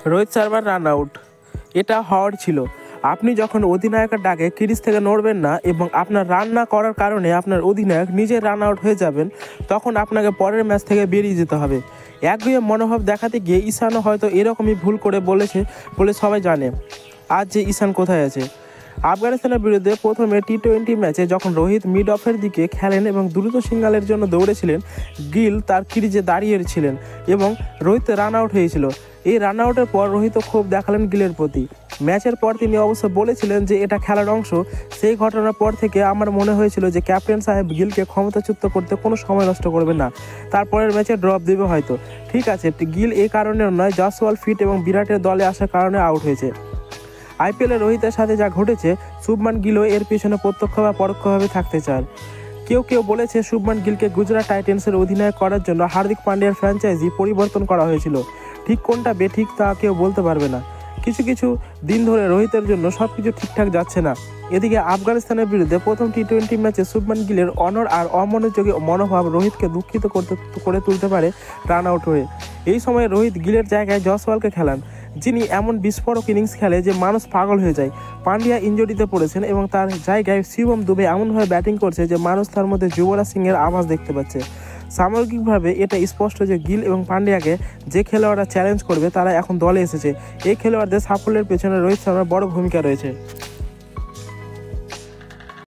রোহিত শর্মার run out, এটা হওয়ার ছিল। আপনি যখন অধিনায়কের ডাকে ক্রিজ থেকে নড়বেন না এবং আপনার রান না করার কারণে আপনার অধিনায়ক নিজে রান আউট হয়ে যাবেন, তখন আপনাকে পরের ম্যাচ থেকে বেরিয়ে যেতে হবে। একগুঁয়ে মনোভাব দেখাতে গিয়ে ঈশানও হয়তো এরকমই ভুল করে বলেছে বলে সবাই জানে আজ যে ঈশান কোথায় আছে। আফগানিস্তানের বিরুদ্ধে প্রথমে টি-20 ম্যাচে যখন রোহিত মিড অফের দিকে খেলেন এবং দ্রুত সিঙ্গালের জন্য দৌড়েছিলেন, গিল তার ক্রিজে দাঁড়িয়েছিলেন এবং রোহিত রান আউট হয়েছিল। এই রান আউটের পর রোহিত ক্ষোভ দেখালেন গিলের প্রতি। ম্যাচের পর তিনি অবশ্য বলেছিলেন যে এটা খেলার অংশ। সেই ঘটনার পর থেকে আমার মনে হয়েছিল যে ক্যাপ্টেন সাহেব গিলকে ক্ষমতাচ্যুত করতে কোনো সময় নষ্ট করবে না, তারপরের ম্যাচে ড্রপ দেবে হয়তো। ঠিক আছে, গিল এই কারণে নয়, জয়সওয়াল ফিট এবং বিরাটের দলে আসার কারণে আউট হয়েছে। আইপিএলে রোহিতের সাথে যা ঘটেছে, শুভমান গিলও এর পিছনে প্রত্যক্ষ বা পরোক্ষভাবে থাকতে চান। কেউ কেউ বলেছে শুভমান গিলকে গুজরাট টাইটেন্সের অধিনায়ক করার জন্য হার্দিক পান্ডিয়ার ফ্র্যাঞ্চাইজি পরিবর্তন করা হয়েছিল। ঠিক কোনটা বেঠিক তা কেউ বলতে পারবে না। কিছু দিন ধরে রোহিতের জন্য সবকিছু ঠিকঠাক যাচ্ছে না। এদিকে আফগানিস্তানের বিরুদ্ধে প্রথম টি-20 ম্যাচে শুভমান গিলের অনড় আর অমনোযোগী মনোভাব রোহিতকে দুঃখিত করে তুলতে পারে রান আউট হয়ে। এই সময় রোহিত গিলের জায়গায় জয়সওয়ালকে খেলান, যিনি এমন বিস্ফোরক ইনিংস খেলে যে মানুষ পাগল হয়ে যায়। পান্ডিয়া ইনজুরিতে পড়েছেন এবং তার জায়গায় শিবম দুবে এমনভাবে ব্যাটিং করছে যে মানুষ তার মধ্যে যুবরাজ সিংয়ের আভাস দেখতে পাচ্ছে। সামগ্রিকভাবে এটা স্পষ্ট যে গিল এবং পান্ডিয়াকে যে খেলোয়াড়রা চ্যালেঞ্জ করবে তারা এখন দলে এসেছে। এই খেলোয়াড়দের সাফল্যের পেছনে রোহিত শর্মার বড় ভূমিকা রয়েছে।